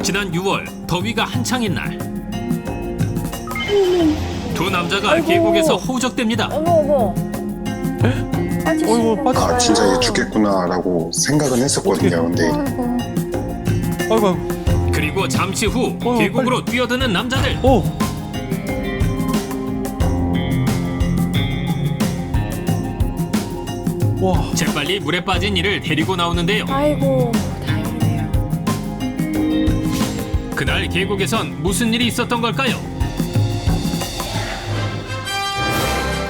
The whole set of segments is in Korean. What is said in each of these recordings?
지난 6월 더위가 한창인 날 두 남자가 계곡에서 허우적댑니다. 어머. 어이구, 빠지. 아 진짜 얘 죽겠구나라고 생각은 했었거든요. 근데 아이고. 그리고 잠시 후 계곡으로 뛰어드는 남자들. 오. 와. 재빨리 물에 빠진 이를 데리고 나오는데요. 아이고, 다행이네요. 그날 계곡에선 무슨 일이 있었던 걸까요?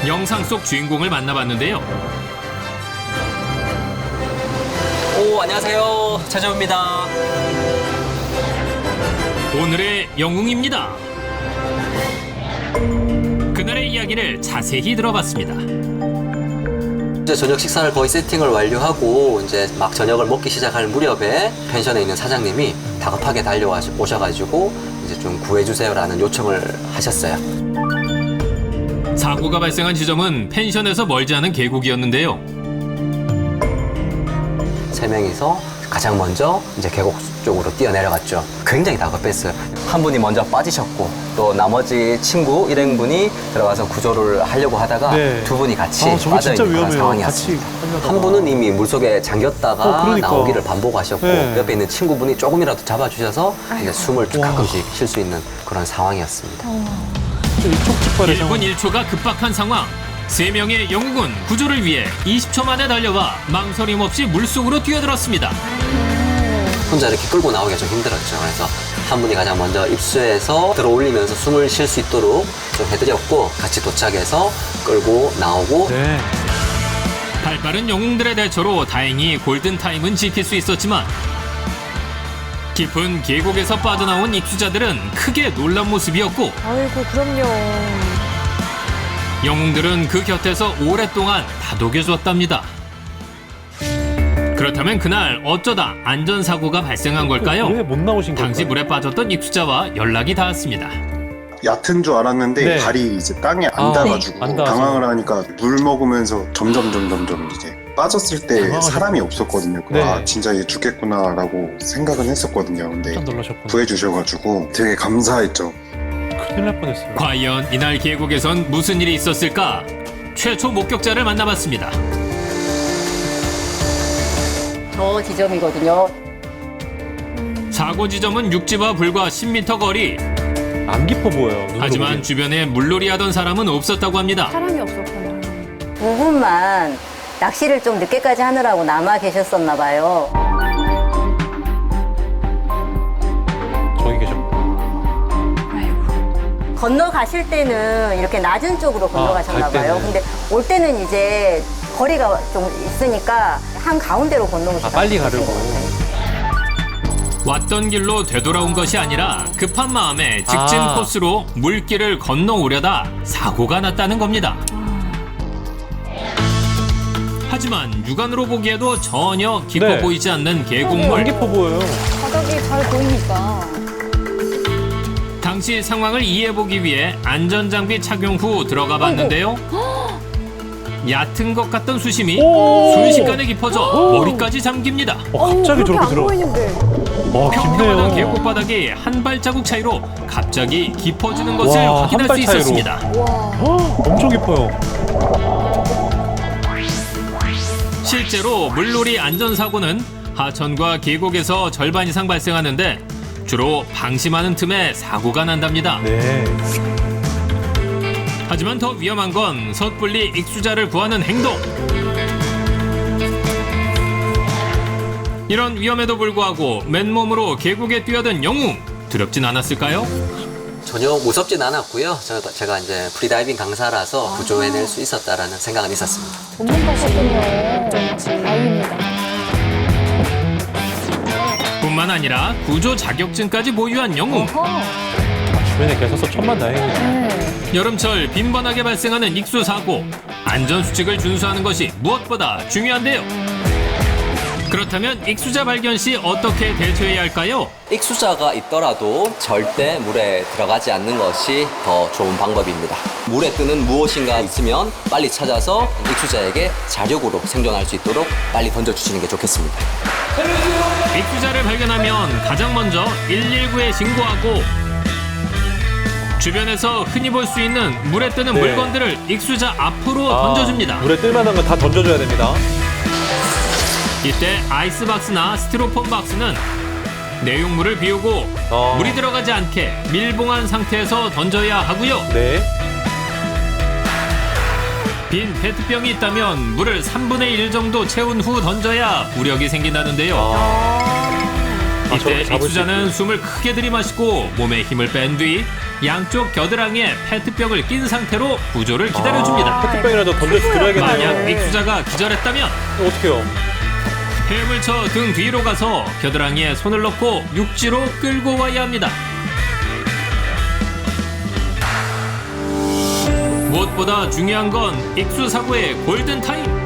영상 속 주인공을 만나봤는데요. 오, 안녕하세요. 최재호입니다. 오늘의 영웅입니다. 그날의 이야기를 자세히 들어봤습니다. 이제 저녁 식사를 거의 세팅을 완료하고 이제 막 저녁을 먹기 시작할 무렵에 펜션에 있는 사장님이 다급하게 달려오셔가지고 이제 좀 구해주세요라는 요청을 하셨어요. 사고가 발생한 지점은 펜션에서 멀지 않은 계곡이었는데요. 세 명이서 가장 먼저 이제 계곡 쪽으로 뛰어내려갔죠. 굉장히 다급했어요. 한 분이 먼저 빠지셨고 또 나머지 친구 일행분이 들어가서 구조를 하려고 하다가 네. 두 분이 같이 아, 저거 진짜 빠져있는 그런 위험해요. 상황이었습니다. 같이 하려다가. 한 분은 이미 물속에 잠겼다가 그러니까. 나오기를 반복하셨고 네. 옆에 있는 친구분이 조금이라도 잡아주셔서 이제 숨을 와. 가끔씩 쉴 수 있는 그런 상황이었습니다. 일촉즉발의 1분 1초가 급박한 상황. 세 명의 영웅은 구조를 위해 20초 만에 달려와 망설임 없이 물속으로 뛰어들었습니다. 혼자 이렇게 끌고 나오기가 좀 힘들었죠. 그래서 한 분이 가장 먼저 입수해서 들어올리면서 숨을 쉴 수 있도록 좀 해드렸고 같이 도착해서 끌고 나오고 네. 발빠른 영웅들의 대처로 다행히 골든타임은 지킬 수 있었지만 깊은 계곡에서 빠져나온 입수자들은 크게 놀란 모습이었고 아이고, 그럼요. 영웅들은 그 곁에서 오랫동안 다독여줬답니다. 그렇다면 그날 어쩌다 안전사고가 발생한 걸까요? 왜 못 나오신 걸까요? 당시 물에 빠졌던 입수자와 연락이 닿았습니다. 얕은 줄 알았는데 네. 발이 이제 땅에 아, 안 닿아가지고 안 닿아서. 당황을 하니까 물 먹으면서 점점 이제 빠졌을 때 당황하셨- 사람이 없었거든요. 네. 아 진짜 얘 죽겠구나라고 생각은 했었거든요. 근데 깜짝 놀라셨구나. 구해주셔가지고 되게 감사했죠. 큰일 날 뻔했어요. 과연 이날 계곡에선 무슨 일이 있었을까? 최초 목격자를 만나봤습니다. 저 지점이거든요. 사고 지점은 육지와 불과 10m 거리. 안 깊어 보여요. 눈으로 하지만 보기엔. 주변에 물놀이 하던 사람은 없었다고 합니다. 사람이 없었구나. 두 분만 낚시를 좀 늦게까지 하느라고 남아 계셨었나 봐요. 저기 계셨고. 건너가실 때는 이렇게 낮은 쪽으로 건너가셨나 갈 때는. 봐요. 근데 올 때는 이제 거리가 좀 있으니까 한 가운데로 건너오시다. 빨리 가려고. 왔던 길로 되돌아온 것이 아니라 급한 마음에 직진 아. 코스로 물길을 건너오려다 사고가 났다는 겁니다. 하지만 육안으로 보기에도 전혀 깊어 네. 보이지 않는 안 계곡물. 깊어 보여요. 바닥이 잘 보이니까. 당시 상황을 이해해보기 위해 안전장비 착용 후 들어가 봤는데요. 얕은 것 같던 수심이 오. 순식간에 깊어져 머리까지 잠깁니다. 갑자기 그렇게 저렇게 안 들어. 보이는데. 와, 평평하던 깊네요. 계곡 바닥이 한 발자국 차이로 갑자기 깊어지는 것을 와, 확인할 한발 수 차이로. 있었습니다. 엄청 깊어요. 실제로 물놀이 안전사고는 하천과 계곡에서 절반 이상 발생하는데 주로 방심하는 틈에 사고가 난답니다. 네. 하지만 더 위험한 건 섣불리 익수자를 구하는 행동. 이런 위험에도 불구하고 맨몸으로 계곡에 뛰어든 영웅. 두렵진 않았을까요? 전혀 무섭진 않았고요. 제가 이제 프리다이빙 강사라서 구조해낼 수 있었다라는 생각은 있었습니다. 전문가셨군요. 다행입니다. 뿐만 아니라 구조 자격증까지 보유한 영웅. 주변에 계셔서 천만다행이죠. 네. 여름철 빈번하게 발생하는 익수 사고. 안전수칙을 준수하는 것이 무엇보다 중요한데요. 그렇다면 익수자 발견 시 어떻게 대처해야 할까요? 익수자가 있더라도 절대 물에 들어가지 않는 것이 더 좋은 방법입니다. 물에 뜨는 무엇인가 있으면 빨리 찾아서 익수자에게 자력으로 생존할 수 있도록 빨리 던져주시는 게 좋겠습니다. 익수자를 발견하면 가장 먼저 119에 신고하고 주변에서 흔히 볼 수 있는 물에 뜨는 네. 물건들을 익수자 앞으로 던져줍니다. 물에 뜰만한 건 다 던져줘야 됩니다. 이때 아이스박스나 스티로폼 박스는 내용물을 비우고 물이 들어가지 않게 밀봉한 상태에서 던져야 하고요. 네. 빈 페트병이 있다면 물을 3분의 1 정도 채운 후 던져야 부력이 생긴다는데요. 이때 저렇게 잡을 수 익수자는 숨을 크게 들이마시고 몸에 힘을 뺀 뒤 양쪽 겨드랑이에 페트병을 낀 상태로 구조를 기다려줍니다. 페트병이라도 던져서 만약 드려야겠네요. 익수자가 기절했다면 어떡해요? 헤엄을 쳐 등 뒤로 가서 겨드랑이에 손을 넣고 육지로 끌고 와야 합니다. 무엇보다 중요한 건 익수 사고의 골든타임.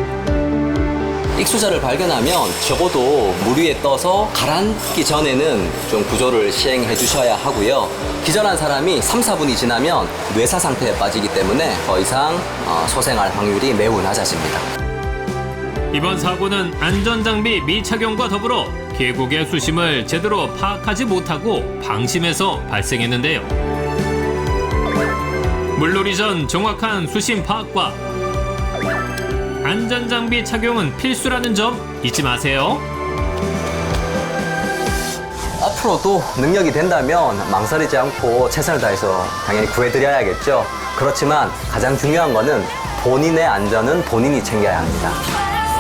익수자를 발견하면 적어도 물 위에 떠서 가라앉기 전에는 좀 구조를 시행해 주셔야 하고요. 기절한 사람이 3, 4분이 지나면 뇌사 상태에 빠지기 때문에 더 이상 소생할 확률이 매우 낮아집니다. 이번 사고는 안전장비 미착용과 더불어 계곡의 수심을 제대로 파악하지 못하고 방심해서 발생했는데요. 물놀이 전 정확한 수심 파악과 안전장비 착용은 필수라는 점 잊지 마세요. 앞으로도 능력이 된다면 망설이지 않고 최선을 다해서 당연히 구해드려야겠죠. 그렇지만 가장 중요한 거는 본인의 안전은 본인이 챙겨야 합니다.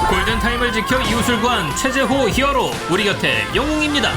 골든타임을 지켜 이웃을 구한 최재호 히어로 우리 곁에 영웅입니다.